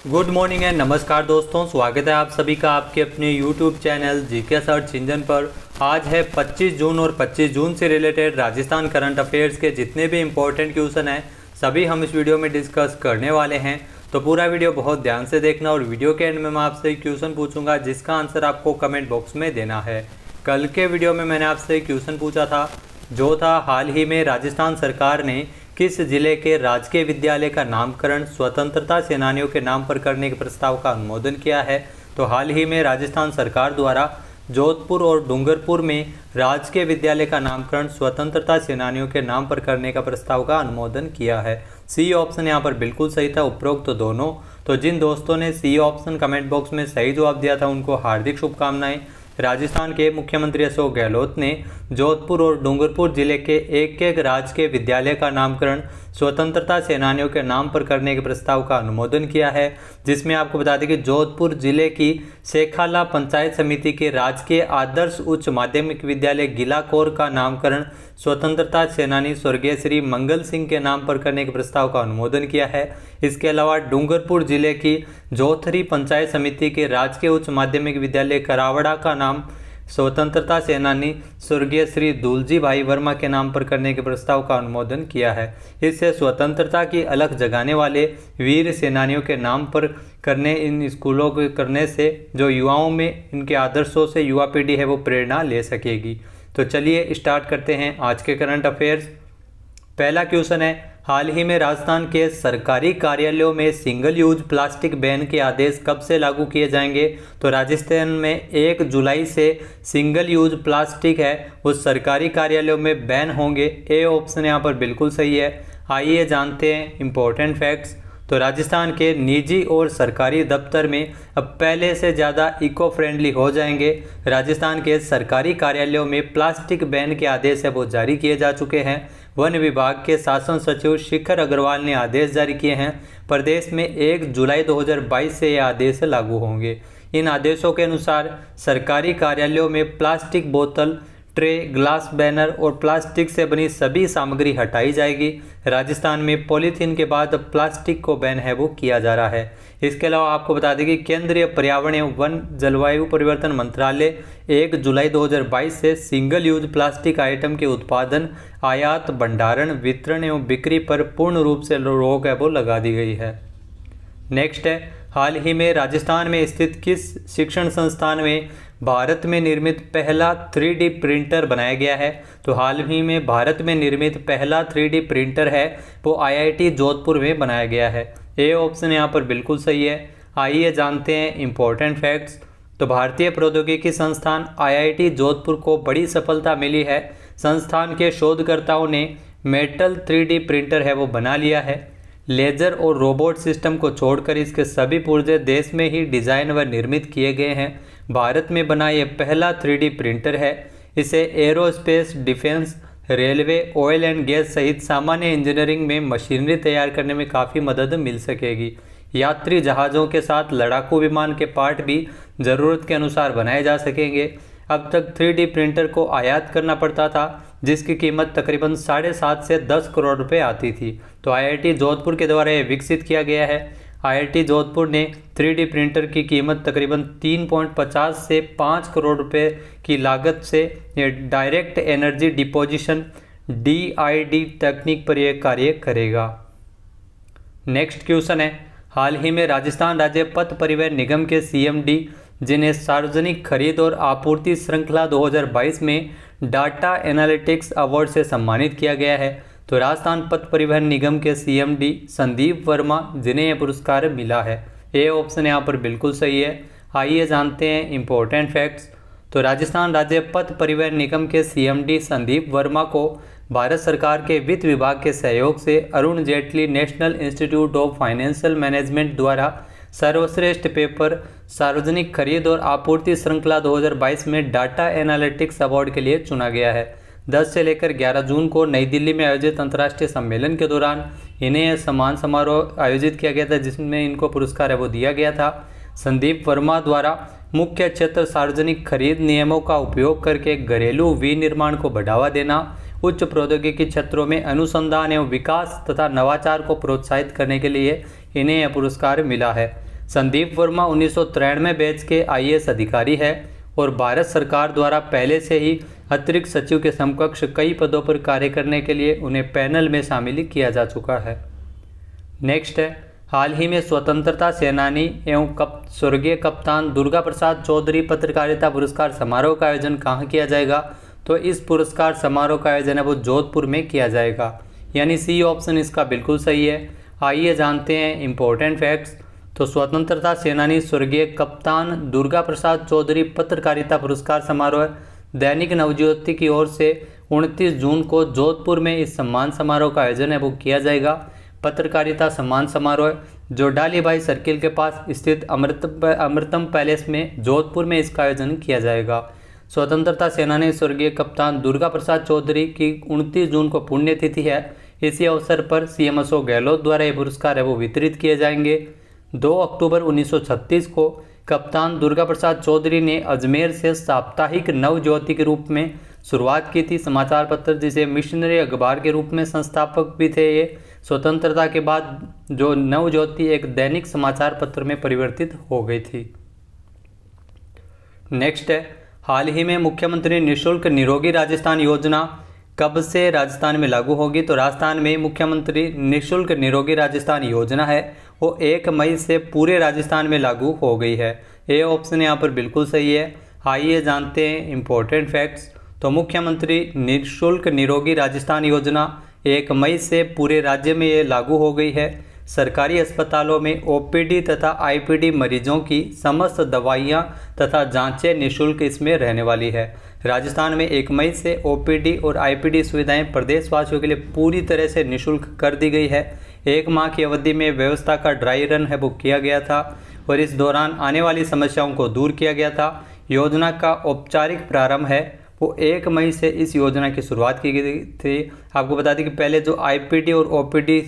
Good morning and नमस्कार दोस्तों, स्वागत है आप सभी का आपके अपने YouTube channel GK search engine पर। आज है 25 जून और 25 जून से रिलेटेड राजस्थान करंट अफेयर्स के जितने भी इम्पोर्टेंट क्वेश्चन हैं सभी हम इस वीडियो में डिस्कस करने वाले हैं। तो पूरा वीडियो बहुत ध्यान से देखना और वीडियो के एंड में मैं आपसे एक क्वेश्चन पूछूंगा जिसका आंसर आपको कमेंट बॉक्स में देना है। कल के वीडियो में मैंने आपसे एक क्वेश्चन पूछा था जो था हाल ही में राजस्थान सरकार ने किस जिले के राजकीय विद्यालय का नामकरण स्वतंत्रता सेनानियों के नाम पर करने के प्रस्ताव का अनुमोदन किया है। तो हाल ही में राजस्थान सरकार द्वारा जोधपुर और डूंगरपुर में राजकीय विद्यालय का नामकरण स्वतंत्रता सेनानियों के नाम पर करने का प्रस्ताव का अनुमोदन किया है। सी ऑप्शन यहाँ पर बिल्कुल सही था, उपरोक्त तो दोनों। तो जिन दोस्तों ने सी ऑप्शन कमेंट बॉक्स में सही जवाब दिया था उनको हार्दिक शुभकामनाएं। राजस्थान के मुख्यमंत्री अशोक गहलोत ने जोधपुर और डूंगरपुर जिले के एक एक राजकीय विद्यालय का नामकरण स्वतंत्रता सेनानियों के नाम पर करने के प्रस्ताव का अनुमोदन किया है, जिसमें आपको बता दें कि जोधपुर जिले की शेखाला पंचायत समिति के राजकीय आदर्श उच्च माध्यमिक विद्यालय गिलाकोर का नामकरण स्वतंत्रता सेनानी स्वर्गीय श्री मंगल सिंह के नाम पर करने के प्रस्ताव का अनुमोदन किया है। इसके अलावा डूंगरपुर जिले की जोथरी पंचायत समिति के राजकीय उच्च माध्यमिक विद्यालय करावड़ा का नाम स्वतंत्रता सेनानी स्वर्गीय श्री दुलजी भाई वर्मा के नाम पर करने के प्रस्ताव का अनुमोदन किया है। इससे स्वतंत्रता की अलख जगाने वाले वीर सेनानियों के नाम पर करने इन स्कूलों को करने से जो युवाओं में इनके आदर्शों से युवा पीढ़ी है वो प्रेरणा ले सकेगी। तो चलिए स्टार्ट करते हैं आज के करंट अफेयर्स। पहला क्वेश्चन है, हाल ही में राजस्थान के सरकारी कार्यालयों में सिंगल यूज प्लास्टिक बैन के आदेश कब से लागू किए जाएंगे? तो राजस्थान में 1 जुलाई से सिंगल यूज प्लास्टिक है वो सरकारी कार्यालयों में बैन होंगे। ए ऑप्शन यहाँ पर बिल्कुल सही है। आइए जानते हैं इम्पोर्टेंट फैक्ट्स। तो राजस्थान के निजी और सरकारी दफ्तर में अब पहले से ज़्यादा इको फ्रेंडली हो जाएंगे। राजस्थान के सरकारी कार्यालयों में प्लास्टिक बैन के आदेश है वो जारी किए जा चुके हैं। वन विभाग के शासन सचिव शिखर अग्रवाल ने आदेश जारी किए हैं। प्रदेश में 1 जुलाई 2022 से ये आदेश लागू होंगे। इन आदेशों के अनुसार सरकारी कार्यालयों में प्लास्टिक बोतल, ट्रे, ग्लास, बैनर और प्लास्टिक से बनी सभी सामग्री हटाई जाएगी। राजस्थान में पॉलीथीन के बाद प्लास्टिक को बैन है वो किया जा रहा है। इसके अलावा आपको बता दें कि केंद्रीय पर्यावरण एवं वन जलवायु परिवर्तन मंत्रालय 1 जुलाई 2022 से सिंगल यूज प्लास्टिक आइटम के उत्पादन, आयात, भंडारण, वितरण एवं बिक्री पर पूर्ण रूप से रोक है वो लगा दी गई है। नेक्स्ट है, हाल ही में राजस्थान में स्थित किस शिक्षण संस्थान में भारत में निर्मित पहला 3D प्रिंटर बनाया गया है? तो हाल ही में भारत में निर्मित पहला 3D प्रिंटर है वो IIT जोधपुर में बनाया गया है। ए ऑप्शन यहाँ पर बिल्कुल सही है। आइए जानते हैं इम्पोर्टेंट फैक्ट्स। तो भारतीय प्रौद्योगिकी संस्थान IIT जोधपुर को बड़ी सफलता मिली है। संस्थान के शोधकर्ताओं ने मेटल 3D प्रिंटर है वो बना लिया है। लेजर और रोबोट सिस्टम को छोड़कर इसके सभी पुर्जे देश में ही डिज़ाइन व निर्मित किए गए हैं। भारत में बना ये पहला 3D प्रिंटर है। इसे aerospace, defence, railway, oil and gas सहित सामान्य इंजीनियरिंग में मशीनरी तैयार करने में काफ़ी मदद मिल सकेगी। यात्री जहाज़ों के साथ लड़ाकू विमान के पार्ट भी ज़रूरत के अनुसार बनाए जा सकेंगे। अब तक 3D प्रिंटर को आयात करना पड़ता था जिसकी कीमत तकरीबन 7.5 से 10 करोड़ रुपए आती थी। तो IIT जोधपुर के द्वारा ये विकसित किया गया है। IIT जोधपुर ने 3D प्रिंटर की कीमत तकरीबन 3.50 से 5 करोड़ रुपए की लागत से ये डायरेक्ट एनर्जी डिपोजिशन DID तकनीक पर यह कार्य करेगा। नेक्स्ट क्वेश्चन है, हाल ही में राजस्थान राज्य पथ परिवहन निगम के CMD जिन्हें सार्वजनिक खरीद और आपूर्ति श्रृंखला 2022 में डाटा एनालिटिक्स अवार्ड से सम्मानित किया गया है। तो राजस्थान पथ परिवहन निगम के CMD संदीप वर्मा जिन्हें यह पुरस्कार मिला है। ए ऑप्शन यहाँ पर बिल्कुल सही है। आइए जानते हैं इम्पोर्टेंट फैक्ट्स। तो राजस्थान राज्य पथ परिवहन निगम के CMD संदीप वर्मा को भारत सरकार के वित्त विभाग के सहयोग से Arun Jaitley national institute of financial management द्वारा सर्वश्रेष्ठ पेपर सार्वजनिक खरीद और आपूर्ति श्रृंखला 2022 में डाटा एनालिटिक्स अवार्ड के लिए चुना गया है। 10 से लेकर 11 जून को नई दिल्ली में आयोजित अंतर्राष्ट्रीय सम्मेलन के दौरान इन्हें सम्मान समारोह आयोजित किया गया था जिसमें इनको पुरस्कार है वो दिया गया था। संदीप वर्मा द्वारा मुख्य क्षेत्र सार्वजनिक खरीद नियमों का उपयोग करके घरेलू विनिर्माण को बढ़ावा देना, उच्च प्रौद्योगिकी क्षेत्रों में अनुसंधान एवं विकास तथा नवाचार को प्रोत्साहित करने के लिए इन्हें यह पुरस्कार मिला है। संदीप वर्मा 1993 बैच के IAS अधिकारी है और भारत सरकार द्वारा पहले से ही अतिरिक्त सचिव के समकक्ष कई पदों पर कार्य करने के लिए उन्हें पैनल में शामिल किया जा चुका है। नेक्स्ट है, हाल ही में स्वतंत्रता सेनानी एवं स्वर्गीय कप्तान दुर्गा प्रसाद चौधरी पत्रकारिता पुरस्कार समारोह का आयोजन कहाँ किया जाएगा? तो इस पुरस्कार समारोह का आयोजन है वो जोधपुर में किया जाएगा, यानी सी ऑप्शन इसका बिल्कुल सही है। आइए जानते हैं इम्पोर्टेंट फैक्ट्स। तो स्वतंत्रता सेनानी स्वर्गीय कप्तान दुर्गा प्रसाद चौधरी पत्रकारिता पुरस्कार समारोह दैनिक नवज्योति की ओर से 29 जून को जोधपुर में इस सम्मान समारोह का आयोजन है वो किया जाएगा। पत्रकारिता सम्मान समारोह जो डालीबाई सर्किल के पास स्थित अमृतम पैलेस में जोधपुर में इसका आयोजन किया जाएगा। स्वतंत्रता सेनानी स्वर्गीय कप्तान दुर्गा प्रसाद चौधरी की 29 जून को पुण्यतिथि है। इसी अवसर पर CM अशोक गहलोत द्वारा ये पुरस्कार है वो वितरित किए जाएंगे। 2 अक्टूबर 1936 को कप्तान दुर्गा प्रसाद चौधरी ने अजमेर से साप्ताहिक नवज्योति के रूप में शुरुआत की थी समाचार पत्र, जिसे मिशनरी अखबार के रूप में संस्थापक भी थे। ये स्वतंत्रता के बाद जो नवज्योति एक दैनिक समाचार पत्र में परिवर्तित हो गई थी। नेक्स्ट है, हाल ही में मुख्यमंत्री निःशुल्क निरोगी राजस्थान योजना कब से राजस्थान में लागू होगी? तो राजस्थान में मुख्यमंत्री निःशुल्क निरोगी राजस्थान योजना है वो 1 मई से पूरे राजस्थान में लागू हो गई है। ये ऑप्शन यहाँ पर बिल्कुल सही है। आइए जानते हैं इम्पोर्टेंट फैक्ट्स। तो मुख्यमंत्री निःशुल्क निरोगी राजस्थान योजना 1 मई से पूरे राज्य में ये लागू हो गई है। सरकारी अस्पतालों में OPD तथा IPD मरीजों की समस्त दवाइयाँ तथा जांचें निःशुल्क इसमें रहने वाली है। राजस्थान में 1 मई से OPD और IPD सुविधाएं प्रदेशवासियों के लिए पूरी तरह से निःशुल्क कर दी गई है। 1 माह की अवधि में व्यवस्था का ड्राई रन है वो किया गया था और इस दौरान आने वाली समस्याओं को दूर किया गया था। योजना का औपचारिक प्रारंभ है वो 1 मई से इस योजना की शुरुआत की गई थी। आपको बता दें कि पहले जो IPD और OPD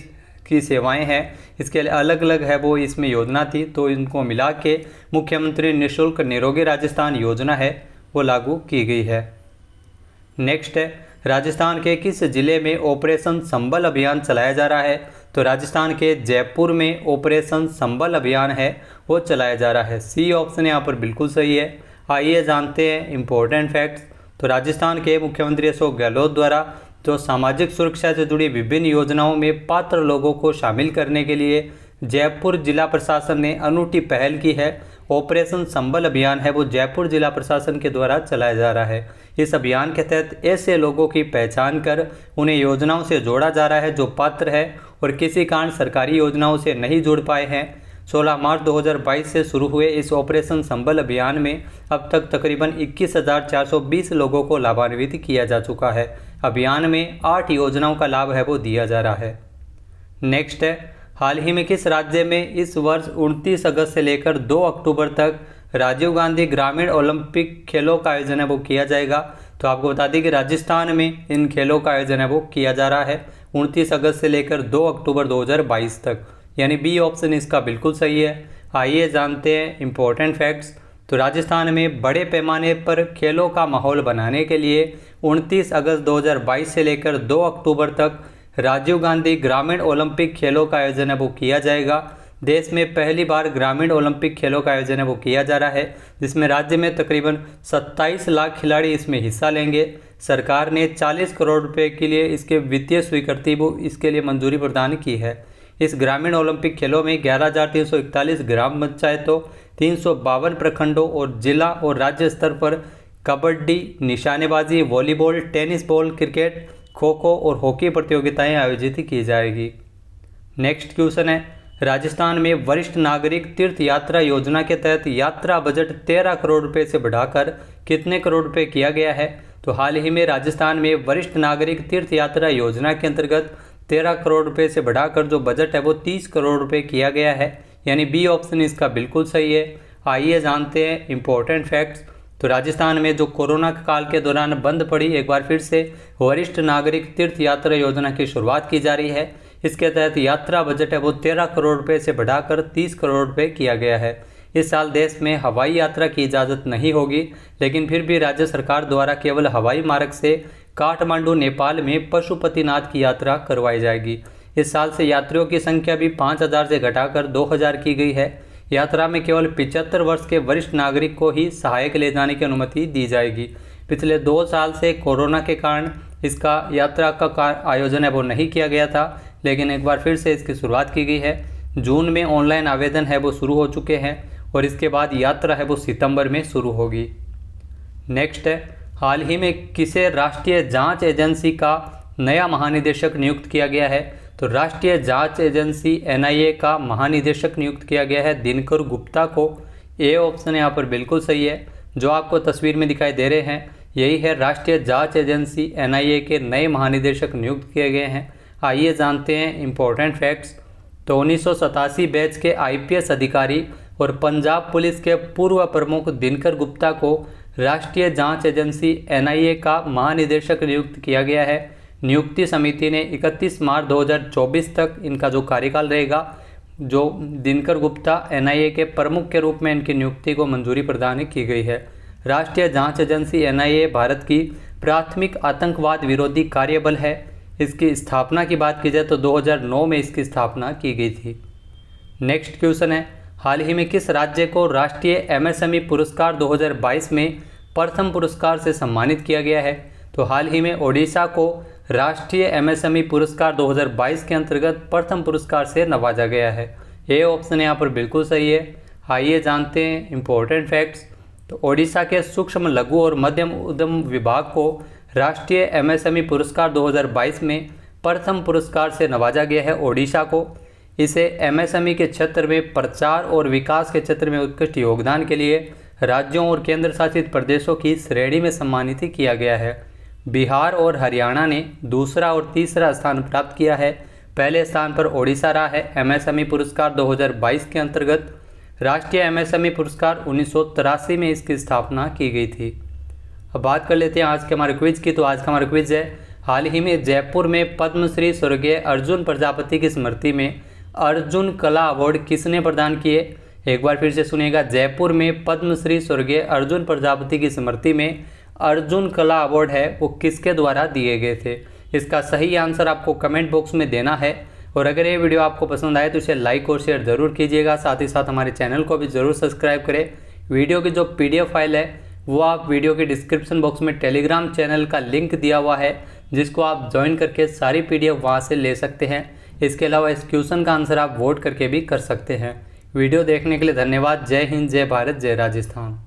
की सेवाएं हैं इसके लिए अलग अलग है वो इसमें योजना थी, तो इनको मिला के मुख्यमंत्री निःशुल्क निरोगी राजस्थान योजना है वो लागू की गई है। नेक्स्ट है, राजस्थान के किस जिले में ऑपरेशन संबल अभियान चलाया जा रहा है? तो राजस्थान के जयपुर में ऑपरेशन संबल अभियान है वो चलाया जा रहा है। सी ऑप्शन यहाँ पर बिल्कुल सही है। आइए जानते हैं इम्पोर्टेंट फैक्ट्स। तो राजस्थान के मुख्यमंत्री अशोक गहलोत द्वारा जो सामाजिक सुरक्षा से जुड़ी विभिन्न योजनाओं में पात्र लोगों को शामिल करने के लिए जयपुर जिला प्रशासन ने अनूठी पहल की है। ऑपरेशन संबल अभियान है वो जयपुर जिला प्रशासन के द्वारा चलाया जा रहा है। इस अभियान के तहत ऐसे लोगों की पहचान कर उन्हें योजनाओं से जोड़ा जा रहा है जो पात्र है और किसी कारण सरकारी योजनाओं से नहीं जुड़ पाए हैं। 16 मार्च 2022 से शुरू हुए इस ऑपरेशन संबल अभियान में अब तक तकरीबन 21,420 लोगों को लाभान्वित किया जा चुका है। अभियान में 8 योजनाओं का लाभ है वो दिया जा रहा है। नेक्स्ट है, हाल ही में किस राज्य में इस वर्ष 29 अगस्त से लेकर 2 अक्टूबर तक राजीव गांधी ग्रामीण ओलंपिक खेलों का आयोजन है वो किया जाएगा? तो आपको बता दें कि राजस्थान में इन खेलों का आयोजन है वो किया जा रहा है 29 अगस्त से लेकर 2 अक्टूबर 2022 तक, यानी बी ऑप्शन इसका बिल्कुल सही है। आइए जानते हैं इम्पोर्टेंट फैक्ट्स। तो राजस्थान में बड़े पैमाने पर खेलों का माहौल बनाने के लिए 29 अगस्त 2022 से लेकर 2 अक्टूबर तक राजीव गांधी ग्रामीण ओलंपिक खेलों का आयोजन है वो किया जाएगा। देश में पहली बार ग्रामीण ओलंपिक खेलों का आयोजन है वो किया जा रहा है, जिसमें राज्य में तकरीबन 27 लाख खिलाड़ी इसमें हिस्सा लेंगे। सरकार ने 40 करोड़ रुपए के लिए इसके वित्तीय स्वीकृति वो इसके लिए मंजूरी प्रदान की है। इस ग्रामीण ओलंपिक खेलों में 11,341 ग्राम पंचायतों, 352 प्रखंडों और जिला और राज्य स्तर पर कबड्डी, निशानेबाजी, volleyball, tennis ball, cricket, kho kho और हॉकी प्रतियोगिताएं आयोजित की जाएगी। नेक्स्ट क्वेश्चन है, राजस्थान में वरिष्ठ नागरिक तीर्थ यात्रा योजना के तहत यात्रा बजट 13 करोड़ रुपए से बढ़ाकर कितने करोड़ रुपए किया गया है? तो हाल ही में राजस्थान में वरिष्ठ नागरिक तीर्थ यात्रा योजना के अंतर्गत 13 करोड़ रुपए से बढ़ाकर जो बजट है वो 30 करोड़ रुपए किया गया है, यानी बी ऑप्शन इसका बिल्कुल सही है। आइए जानते हैं इम्पोर्टेंट फैक्ट्स। तो राजस्थान में जो कोरोना काल के दौरान बंद पड़ी एक बार फिर से वरिष्ठ नागरिक तीर्थ यात्रा योजना की शुरुआत की जा रही है। इसके तहत यात्रा बजट है वो 13 करोड़ रुपए से बढ़ाकर 30 करोड़ रुपए किया गया है। इस साल देश में हवाई यात्रा की इजाज़त नहीं होगी, लेकिन फिर भी राज्य सरकार द्वारा केवल हवाई मार्ग से काठमांडू नेपाल में पशुपतिनाथ की यात्रा करवाई जाएगी। इस साल से यात्रियों की संख्या भी 5,000 से घटाकर 2,000 की गई है। यात्रा में केवल 75 वर्ष के वरिष्ठ नागरिक को ही सहायक ले जाने की अनुमति दी जाएगी। पिछले 2 साल से कोरोना के कारण इसका यात्रा का आयोजन है वो नहीं किया गया था, लेकिन एक बार फिर से इसकी शुरुआत की गई है। जून में ऑनलाइन आवेदन है वो शुरू हो चुके हैं और इसके बाद यात्रा है वो सितंबर में शुरू होगी। नेक्स्ट है, हाल ही में किसे राष्ट्रीय जांच एजेंसी का नया महानिदेशक नियुक्त किया गया है? तो राष्ट्रीय जांच एजेंसी NIA का महानिदेशक नियुक्त किया गया है दिनकर गुप्ता को। ए ऑप्शन यहाँ पर बिल्कुल सही है। जो आपको तस्वीर में दिखाई दे रहे हैं यही है राष्ट्रीय जांच एजेंसी NIA के नए महानिदेशक नियुक्त किए गए हैं। आइए जानते हैं इम्पोर्टेंट फैक्ट्स। तो 1987 बैच के IPS अधिकारी और पंजाब पुलिस के पूर्व प्रमुख दिनकर गुप्ता को राष्ट्रीय जांच एजेंसी NIA का महानिदेशक नियुक्त किया गया है। नियुक्ति समिति ने 31 मार्च 2024 तक इनका जो कार्यकाल रहेगा, जो दिनकर गुप्ता NIA के प्रमुख के रूप में इनकी नियुक्ति को मंजूरी प्रदान की गई है। राष्ट्रीय जांच एजेंसी NIA भारत की प्राथमिक आतंकवाद विरोधी कार्यबल है। इसकी स्थापना की बात की जाए तो 2009 में इसकी स्थापना की गई थी। नेक्स्ट क्वेश्चन है, हाल ही में किस राज्य को राष्ट्रीय MSME पुरस्कार 2022 में प्रथम पुरस्कार से सम्मानित किया गया है? तो हाल ही में ओडिशा को राष्ट्रीय MSME पुरस्कार 2022 के अंतर्गत प्रथम पुरस्कार से नवाजा गया है। ये ऑप्शन यहाँ पर बिल्कुल सही है। आइए जानते हैं इम्पोर्टेंट फैक्ट्स। तो ओडिशा के सूक्ष्म लघु और मध्यम उद्यम विभाग को राष्ट्रीय MSME पुरस्कार 2022 में प्रथम पुरस्कार से नवाजा गया है। ओडिशा को इसे MSME के क्षेत्र में प्रचार और विकास के क्षेत्र में उत्कृष्ट योगदान के लिए राज्यों और केंद्र शासित प्रदेशों की श्रेणी में सम्मानित किया गया है। बिहार और हरियाणा ने दूसरा और तीसरा स्थान प्राप्त किया है। पहले स्थान पर ओडिशा रहा है। MSME पुरस्कार 2022 के अंतर्गत राष्ट्रीय MSME पुरस्कार 1983 में इसकी स्थापना की गई थी। अब बात कर लेते हैं आज के हमारे क्विज की। तो आज का हमारा क्विज है, हाल ही में जयपुर में पद्मश्री स्वर्गीय अर्जुन प्रजापति की स्मृति में अर्जुन कला अवार्ड किसने प्रदान किए? एक बार फिर से सुनिएगा, जयपुर में पद्मश्री स्वर्गीय अर्जुन प्रजापति की स्मृति में अर्जुन कला अवार्ड है वो किसके द्वारा दिए गए थे? इसका सही आंसर आपको कमेंट बॉक्स में देना है। और अगर ये वीडियो आपको पसंद आए तो इसे लाइक और शेयर ज़रूर कीजिएगा। साथ ही साथ हमारे चैनल को भी ज़रूर सब्सक्राइब करें। वीडियो की जो PDF फाइल है वो आप वीडियो के डिस्क्रिप्शन बॉक्स में टेलीग्राम चैनल का लिंक दिया हुआ है, जिसको आप ज्वाइन करके सारी PDF वहाँ से ले सकते हैं। इसके अलावा इस क्वेश्चन का आंसर आप वोट करके भी कर सकते हैं। वीडियो देखने के लिए धन्यवाद। जय हिंद, जय भारत, जय राजस्थान।